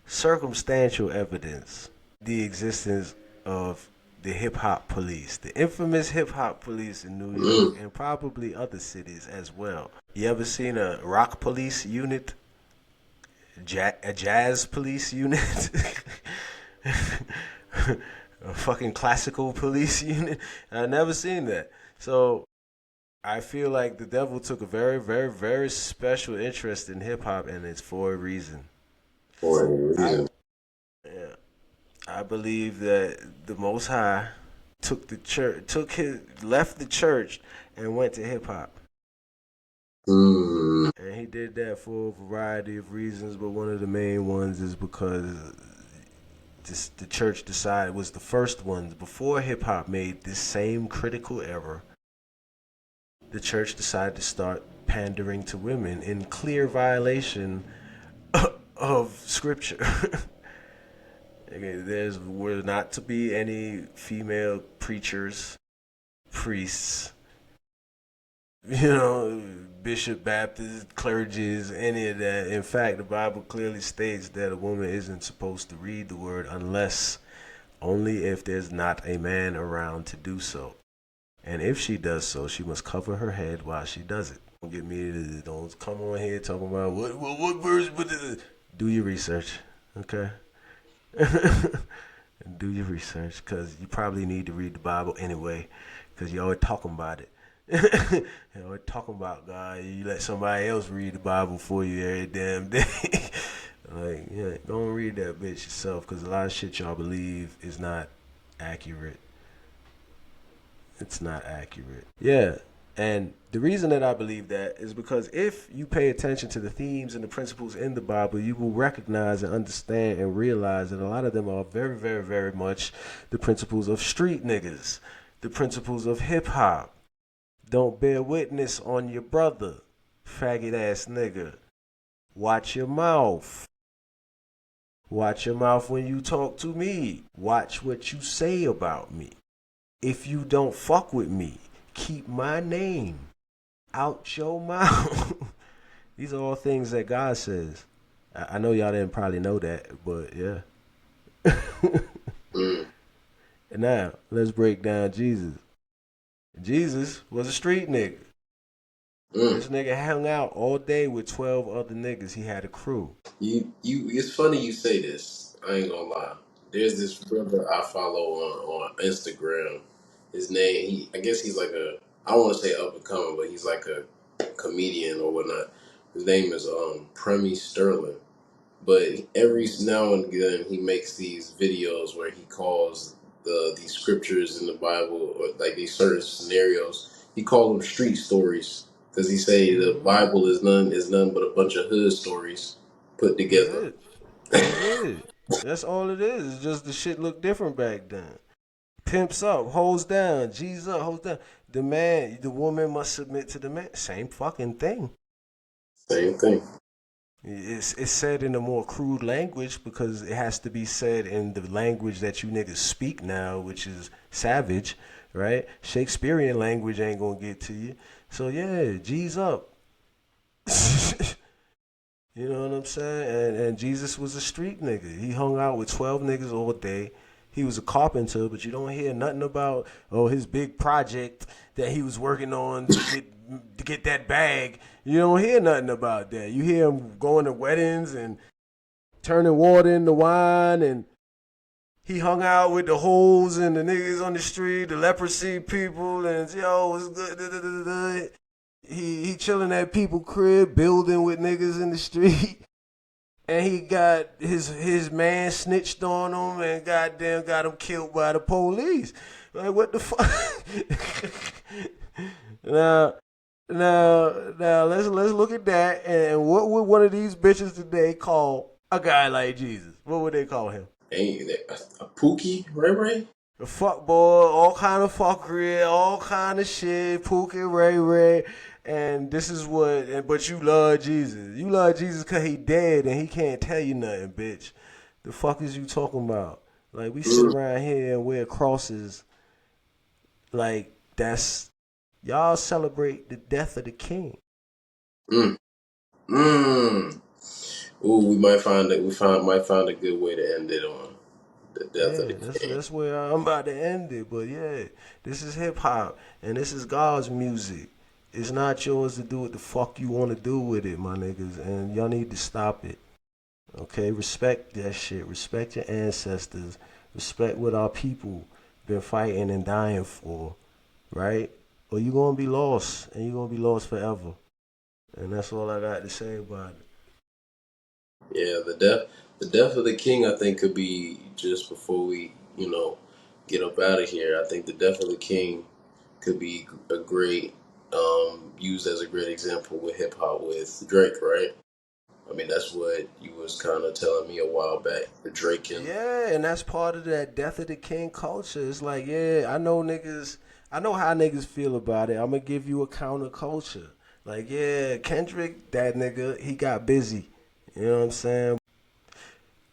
circumstantial evidence the existence of the hip hop police, the infamous hip hop police in New York and probably other cities as well. You ever seen a rock police unit? A jazz police unit? A fucking classical police unit? I never seen that. So I feel like the devil took a very, very, very special interest in hip hop, and it's for a reason. For any reason. I believe that the Most High left the church and went to hip hop. Mm. And he did that for a variety of reasons, but one of the main ones is because the church decided, was the first ones before hip hop made this same critical error. The church decided to start pandering to women in clear violation of scripture. Okay, were not to be any female preachers, priests, bishop, Baptist, clergies, any of that. In fact, the Bible clearly states that a woman isn't supposed to read the word unless only if there's not a man around to do so. And if she does so, she must cover her head while she does it. Don't come on here talking about what verse. Do your research, okay? Do your research, because you probably need to read the Bible anyway, because you're always talking about it. You're always talking about God. You let somebody else read the Bible for you every damn day. Like, yeah, don't read that bitch yourself, because a lot of shit y'all believe is not accurate. It's not accurate. Yeah. And the reason that I believe that is because if you pay attention to the themes and the principles in the Bible, you will recognize and understand and realize that a lot of them are very, very, very much the principles of street niggas, the principles of hip hop. Don't bear witness on your brother, faggot ass nigga. Watch your mouth. Watch your mouth when you talk to me. Watch what you say about me. If you don't fuck with me, keep my name out your mouth. These are all things that God says. I know y'all didn't probably know that, but yeah. And now, let's break down Jesus. Jesus was a street nigga. This nigga hung out all day with 12 other niggas. He had a crew. It's funny you say this. I ain't gonna lie. There's this brother I follow on Instagram. His name, I guess he's like I don't want to say up and coming, but he's like a comedian or whatnot. His name is Premi Sterling. But every now and then he makes these videos where he calls these scriptures in the Bible, or like these certain scenarios, he calls them street stories, because he say the Bible is none but a bunch of hood stories put That's together. it. That's it. That's all it is. It's just the shit looked different back then. Pimps up, hoes down, G's up, hoes down. The woman must submit to the man. Same fucking thing. Same thing. It's said in a more crude language because it has to be said in the language that you niggas speak now, which is savage, right? Shakespearean language ain't gonna get to you. So yeah, G's up. You know what I'm saying? And Jesus was a street nigga. He hung out with 12 niggas all day. He was a carpenter, but you don't hear nothing about his big project that he was working on to get that bag. You don't hear nothing about that. You hear him going to weddings and turning water into wine, and he hung out with the hoes and the niggas on the street, the leprosy people, and what's good? He chilling at people crib, building with niggas in the street. And he got his man snitched on him and goddamn got him killed by the police. Like, what the fuck? now let's look at that. And what would one of these bitches today call a guy like Jesus? What would they call him? Ain't a Pookie, right? A fuck boy, all kind of fuckery, all kind of shit, Pookie, Ray. And this is but you love Jesus. You love Jesus because he dead and he can't tell you nothing, bitch. The fuck is you talking about? Like, we sit around here and wear crosses. Like, y'all celebrate the death of the king. Ooh, we might find a good way to end it on the death of the king. That's where I'm about to end it. But yeah, this is hip hop and this is God's music. It's not yours to do what the fuck you want to do with it, my niggas. And y'all need to stop it. Okay? Respect that shit. Respect your ancestors. Respect what our people been fighting and dying for. Right? Or you're going to be lost. And you're going to be lost forever. And that's all I got to say about it. Yeah, the death of the king, I think, could be just before we, get up out of here. I think the death of the king could be a great, used as a great example with hip hop with Drake, right? I mean, that's what you was kind of telling me a while back, the Drake and... Yeah, and that's part of that death of the king culture. It's like, yeah, I know how niggas feel about it. I'm going to give you a counter culture. Like, yeah, Kendrick, that nigga, he got busy. You know what I'm saying?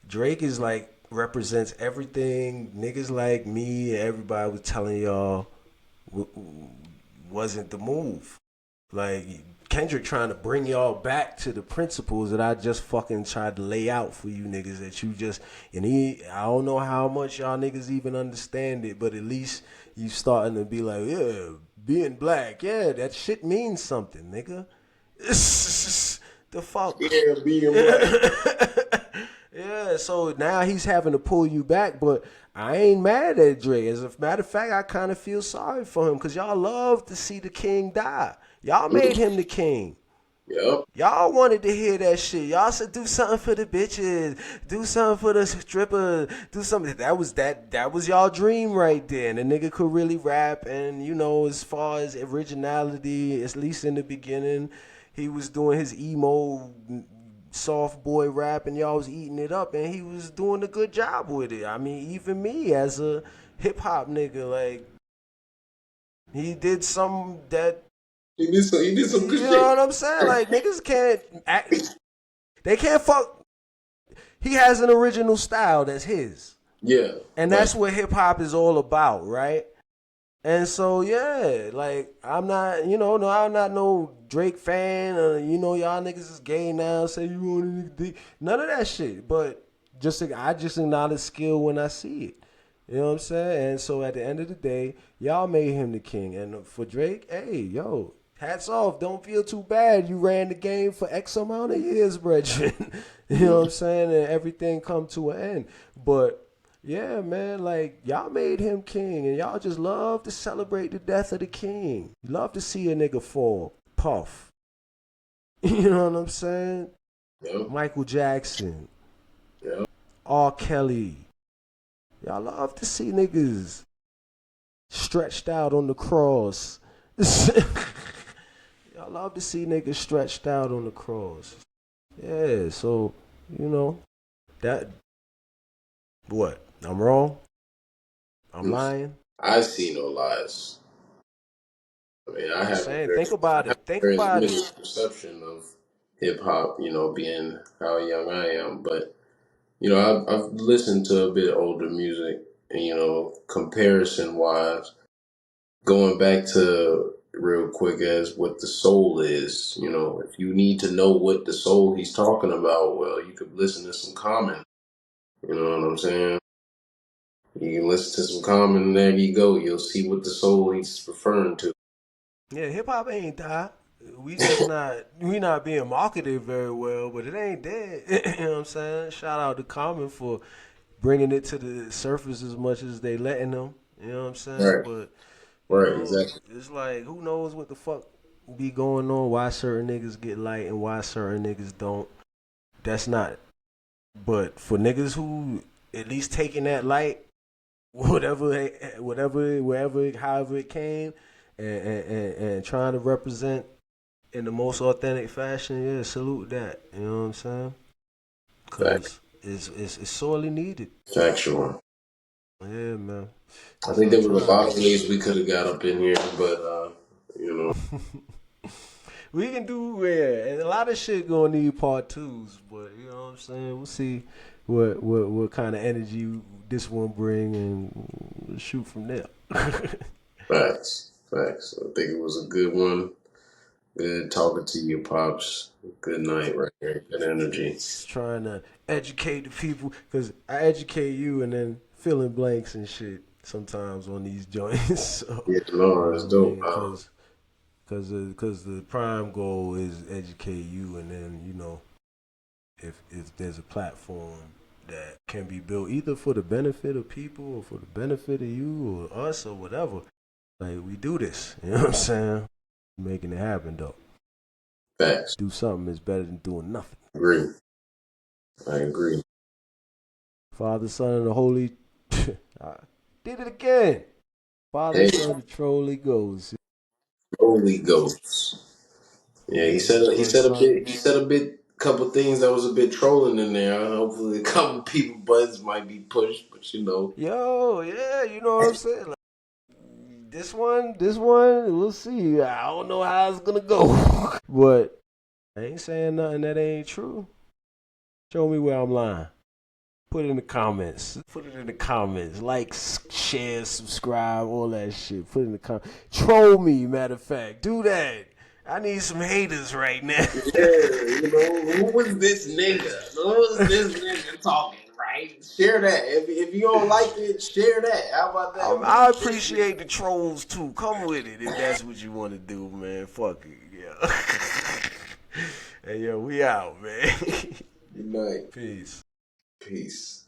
Drake is like represents everything niggas like me and everybody was telling y'all wasn't the move. Like Kendrick trying to bring y'all back to the principles that I just fucking tried to lay out for you niggas that you just and I don't know how much y'all niggas even understand it, but at least you starting to be like, yeah, being black, yeah, that shit means something, nigga. The fuck? Yeah, being black. Yeah, so now he's having to pull you back, but I ain't mad at Dre. As a matter of fact, I kind of feel sorry for him because y'all love to see the king die. Y'all made him the king. Yep. Y'all wanted to hear that shit. Y'all said do something for the bitches, do something for the strippers, do something. That was y'all dream right there. And the nigga could really rap, and you know, as far as originality, at least in the beginning, he was doing his emo soft boy rap, and y'all was eating it up, and he was doing a good job with it. I mean, even me as a hip hop nigga, like he did some that He did some good you know shit. what I'm saying? Like niggas can't act, they can't fuck. He has an original style that's his, Yeah. and Like that's what hip hop is all about, right? And so yeah, like I'm not, you know, no, I'm not no Drake fan. You know, y'all niggas is gay now. Say you want a nigga dick. None of that shit. But I just acknowledge skill when I see it. You know what I'm saying? And so at the end of the day, y'all made him the king. And for Drake, hey, yo, hats off. Don't feel too bad. You ran the game for X amount of years, brethren. You know what I'm saying? And everything come to an end. But yeah, man, like y'all made him king, and y'all just love to celebrate the death of the king. You love to see a nigga fall. Puff. You know what I'm saying? yep. Michael Jackson, Yep. R. Kelly. Y'all love to see niggas stretched out on the cross. Y'all love to see niggas stretched out on the cross. Yeah, so, you know, that, what? I'm wrong? I'm lying? I see no lies. I mean, I'm just saying, think about it. Think very about it. limited perception of hip hop, you know, being how young I am. But, you know, I've listened to a bit older music, and, you know, comparison wise, going back to real quick as what the soul is, you know, if you need to know what the soul he's talking about, well, you could listen to some Common. You know what I'm saying? You can listen to some Common, and there you go. You'll see what the soul he's referring to. Yeah, hip hop ain't die. We not being marketed very well, but it ain't dead. You know what I'm saying? Shout out to Common for bringing it to the surface as much as they letting them. You know what I'm saying? Right. But you Right. know, Exactly. it's like who knows what the fuck be going on? Why certain niggas get light and why certain niggas don't? That's not. But for niggas who at least taking that light, whatever, wherever, however it came, and trying to represent in the most authentic fashion, yeah, salute that. You know what I'm saying? Fact. Because it's sorely needed. Factual. Yeah, man. I That's think what I'm there was a trying lot to of ways we could have got up in here, but you know, do. We can do, yeah, and a lot of shit gonna need part twos, but you know what I'm saying? We'll see what kind of energy this one bring and we'll shoot from there. facts. Facts. I think it was a good one. Good talking to you, pops. Good night, right here. Good energy. Just trying to educate the people, because I educate you and then fill in blanks and shit sometimes on these joints. So, Yeah, you no, know it's what I dope. mean? Because the prime goal is educate you, and then, you know, if there's a platform that can be built either for the benefit of people or for the benefit of you or us or whatever, like we do this. You know what I'm saying? Making it happen though. Facts. Do something is better than doing nothing. Agree. I agree. Father, Son, and the Holy. I did it again. Father, Hey, Son, the Holy Ghost. Holy Ghost. Yeah, Yeah, it's the first son. he said a bit couple things that was a bit trolling in there. Hopefully a couple people buttons might be pushed, but you know. Yo, yeah, you know what I'm saying? Like, This one, we'll see. I don't know how it's gonna go, but I ain't saying nothing that ain't true. Show me where I'm lying. Put it in the comments. Put it in the comments. Like, share, subscribe, all that shit. Put it in the comments. Troll me, matter of fact. Do that. I need some haters right now. Yeah, who was this nigga? Who was this nigga talking, right? Share that. If you don't like it, share that. How about that? I appreciate the trolls too. Come with it if that's what you want to do, man. Fuck it. Yeah. Hey, yo, we out, man. Good night. Peace. Peace.